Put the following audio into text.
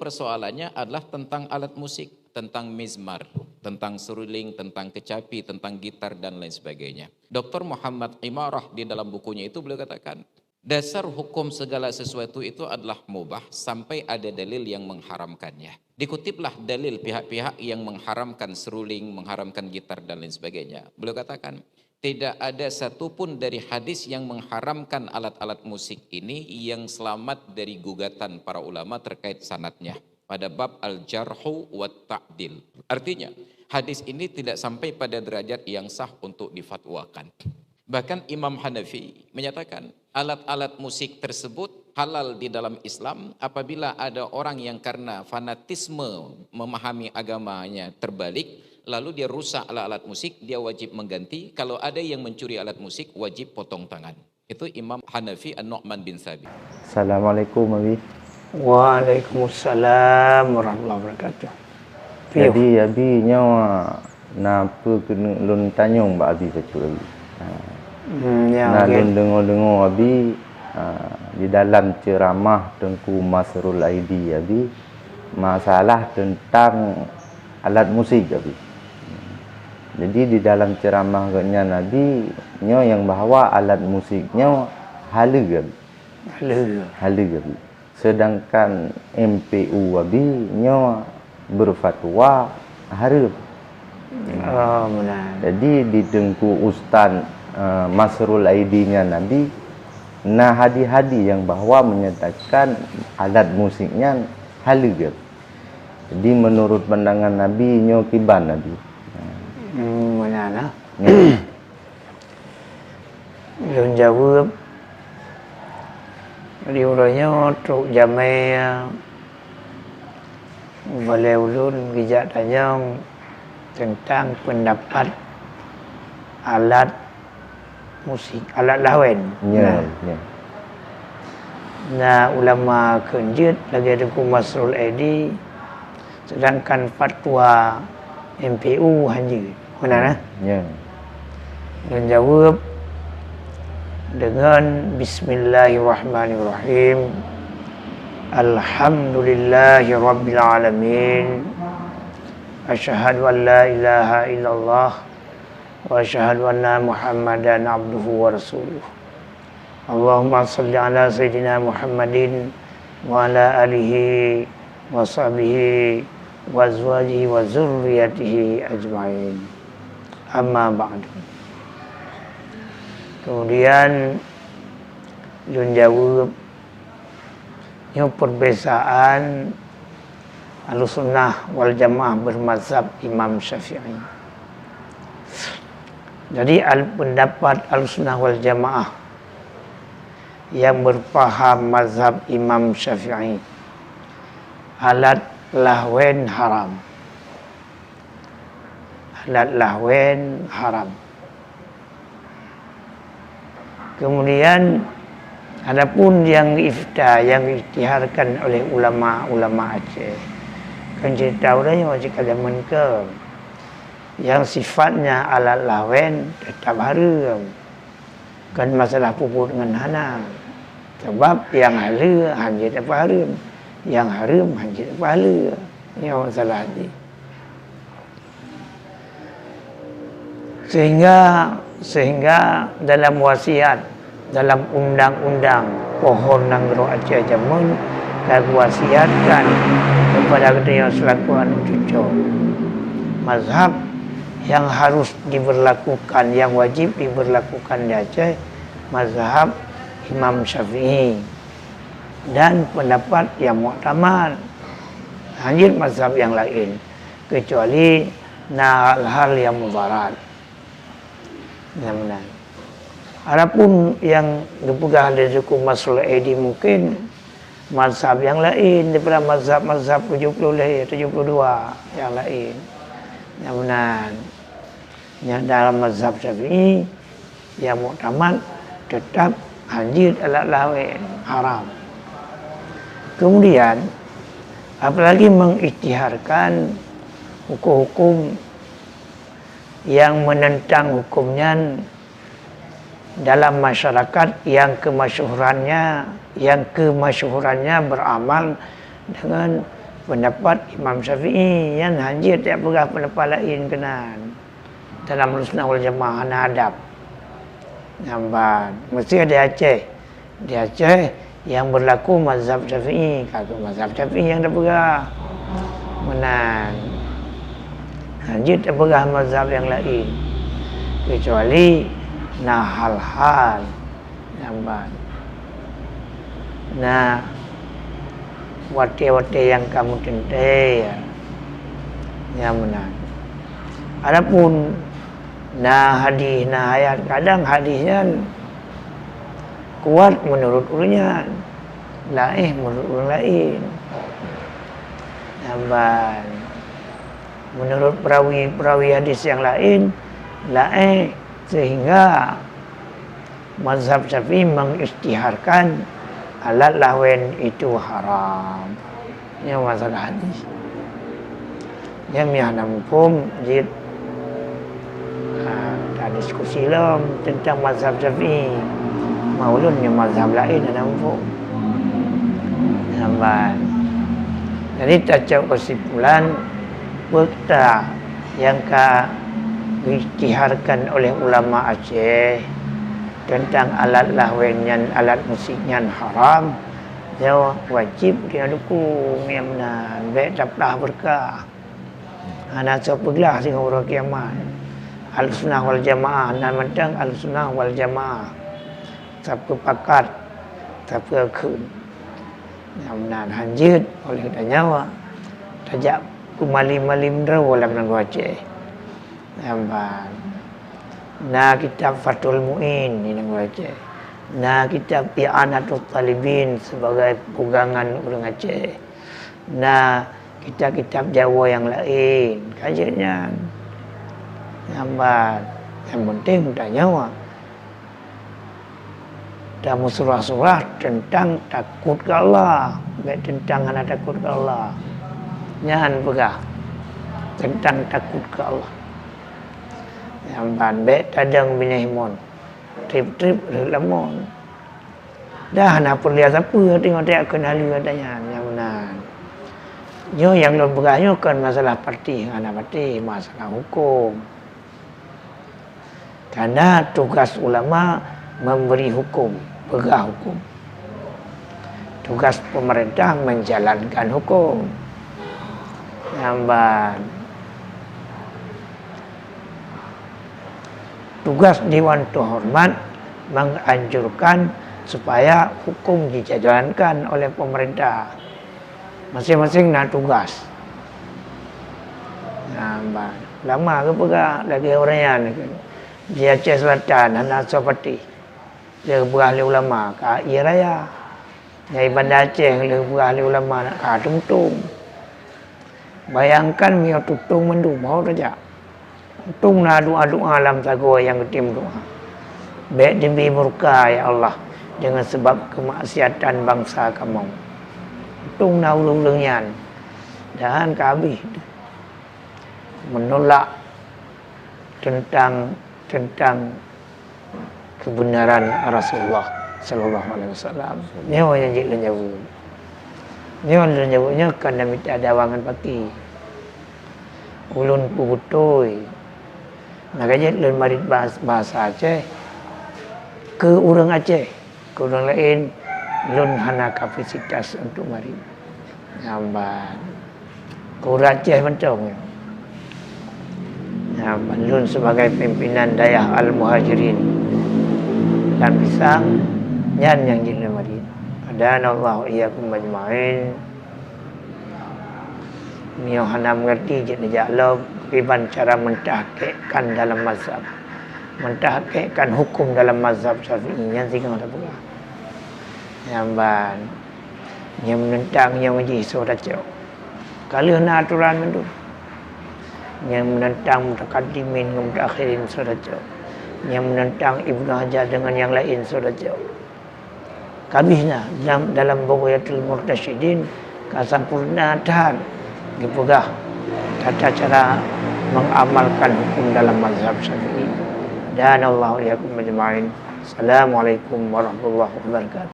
persoalannya adalah tentang alat musik, tentang mizmar, tentang seruling, tentang kecapi, tentang gitar dan lain sebagainya. Dr. Muhammad Imarah di dalam bukunya itu beliau katakan, dasar hukum segala sesuatu itu adalah mubah sampai ada dalil yang mengharamkannya. Dikutiplah dalil pihak-pihak yang mengharamkan seruling, mengharamkan gitar dan lain sebagainya. Beliau katakan, tidak ada satupun dari hadis yang mengharamkan alat-alat musik ini yang selamat dari gugatan para ulama terkait sanadnya pada bab al-jarhu wa ta'dil. Artinya, hadis ini tidak sampai pada derajat yang sah untuk difatwakan. Bahkan Imam Hanafi menyatakan alat-alat musik tersebut halal di dalam Islam apabila ada orang yang karena fanatisme memahami agamanya terbalik, lalu dia rusak alat-alat musik, dia wajib mengganti. Kalau ada yang mencuri alat musik, wajib potong tangan. Itu Imam Hanafi An-Nu'man bin Thabit. Assalamualaikum Abi. Waalaikumsalam warahmatullahi wabarakatuh. Jadi Abi nyawa napa kena lun tanyong Mbak Abi betul Abi. Nah lun dengar-dengar Abi di dalam ceramah Tengku Masrul Aidi Abi masalah tentang alat musik Abi. Jadi di dalam ceramahnya Nabi nyo yang bahawa alat musiknya halal Abi. Halal Abi. Sedangkan MPU Abi nyo berfatwa haram. Oh, benar. Jadi di Tengku Ustaz Masrul Aidinya Nabi nah hadi-hadi yang bahawa menyatakan alat musiknya halal Abi. Jadi menurut pandangan Nabi nyo kiban Nabi. Benar lah. Belum jawab. Diurainya untuk jamai boleh ulun bijak tanya tentang pendapat alat musik, alat lawan. Ya. Nah, ulama kenjut lagi ada Masrul Aidi, sedangkan fatwa MPU hanya. Benar? Ya. Dan jawab dengan Bismillahirrahmanirrahim. Alhamdulillahi Rabbil Alamin. Asyhadu an la ilaha illallah wa asyhadu anna Muhammadan abduhu wa rasuluh. Allahumma salli ala Sayyidina Muhammadin wa ala alihi wa sahbihi wa azwajihi wa zurriyatihi ajma'in. Amma ba'du. Kemudian Jun jawab yang perbezaan Ahlussunnah wal Jamaah bermazhab Imam Syafi'i. Jadi pendapat Ahlussunnah wal Jamaah yang berfaham mazhab Imam Syafi'i, alat lahwen haram. Alat lahwen haram. Kemudian adapun yang ifta yang ikhtiharkan oleh ulama-ulama Aceh, kan cerita orangnya wajib zaman ke yang sifatnya alat lawen tetap haram. Kan masalah pupuk dengan hana. Sebab yang halal hanya apa haram, yang haram hanya apa halal. Ini masalah ni. Sehingga dalam wasiat, dalam undang-undang pohon Nanggro Aceh Jamun wasiatkan kepada kita selaku anu cucu mazhab yang harus diberlakukan, yang wajib diberlakukan di Aceh, mazhab Imam Syafi'i, dan pendapat yang mu'tamad hanya mazhab yang lain kecuali hal-hal yang mudarat. Benar. Adapun yang dipegang dari suku Masrul Aidi mungkin mazhab yang lain daripada mazhab 72 yang lain. Yang benar. Yang dalam mazhab Syafi'i yang mu'tamad tetap hadir alat lawan haram. Kemudian apalagi mengikhtiharkan hukum-hukum yang menentang hukumnya dalam masyarakat yang kemasyhurannya beramal dengan pendapat Imam Syafi'i yang hanya tak pegah pendapat lain kenan dalam Sunnah wal Jamaah na adab. Nampak mesti ada Aceh. Di Aceh yang berlaku mazhab Syafi'i, kata mazhab Syafi'i yang tak pegah. Menang. Hanya tak pegah mazhab yang lain. Kecuali nah hal-hal. Nampak. Nah wate-wate yang kamu tentai yang menang. Adapun hadis, ayat, kadang hadisnya kuat menurut ulunnya, lain menurut orang lain. Nampak. Menurut perawi hadis yang lain, sehingga mazhab Syafi'i mengisytiharkan alat lawen itu haram. Ini masalah hadis. Yang mihanam hukum jid ada diskusi lah tentang mazhab Syafi'i. Maulunnya mazhab lain ada hukum. Nampak. Jadi tak kesimpulan fakta yang diisytiharkan oleh ulama Aceh tentang alat lahwennya, alat musiknya haram, dia wajib dia dukung yang benar. Baik dapatlah berkah. Anak sepegelah dengan orang kiamat. Al-Sunnah wal Jamaah, nan mentang Al-Sunnah wal Jamaah. Siapa pakat, siapa kun. Yang benar hanjit oleh nyawa. Tajak kumalim-malim draw dalam negara Aceh. Nampak. Nah kitab Fathul Mu'in ini negara Aceh. Nah kitab I'anatul Talibin sebagai pegangan orang Aceh. Nah kitab-kitab Jawa yang lain kajiannya. Nampak. Yang penting tak nyawa. Dan surah-surah tentang takut ke Allah. Baik tentang anak takut ke Allah. Jangan pegah. Tentang takut ke Allah. Yang baik tadang binahimon. Trip-trip lemon. Dah nak perlihat siapa tengok dia kenal katanya. Yang benar. Yo yang belum pegahnya kan masalah parti, anak parti, masalah hukum. Karena tugas ulama memberi hukum, pegah hukum. Tugas pemerintah menjalankan hukum. Nampak. Tugas Dewan Terhormat menganjurkan supaya hukum dijalankan oleh pemerintah. Masing-masing nak tugas. Nampak. Lama ke pegah lagi orang yang di Aceh Selatan, anak seperti dia berah oleh ulama ke Air Raya. Dari Bandar Aceh dia berah oleh ulama nak ke Tungtung. Bayangkan dia tutung mendu mau saja. Tung na doa-doa alam sago yang ketim doa. Baik demi murka ya Allah dengan sebab kemaksiatan bangsa kamu. Tung na ulung-ulungnya dan kabih menolak tentang kebenaran Rasulullah sallallahu alaihi wasallam. Nyawa yang jadi nyawa. Nyawa nyawanya kan minta dawangan pagi. Ulun putoi. Makanya lun marit bahasa Aceh ke orang Aceh, ke orang lain lun hana kapasitas untuk marit. Nampak. Ke orang Aceh mentong. Nampak lun sebagai pimpinan dayah Al-Muhajirin dan pisang nyan yang jadi marit. Adanallahu iyyakum majma'in. Mio hana mengerti jadi jalab bagaimana cara mentahqiqkan dalam mazhab. Mentahqiqkan hukum dalam mazhab Syafi'i yang tinggal ada pula. Nampak. Yang menentang yang menjadi saudara. Kalau nak aturan itu. Yang menentang mutakaddimin dengan mutakhirin saudara. Yang menentang Ibnu Hajar dengan yang lain saudara. Kabihnya dalam Bughyatul Murtasyidin kesempurnaan dipegah tata cara mengamalkan hukum dalam mazhab Syafi'i. Dan Allah yakum majma'in. Assalamualaikum warahmatullahi wabarakatuh.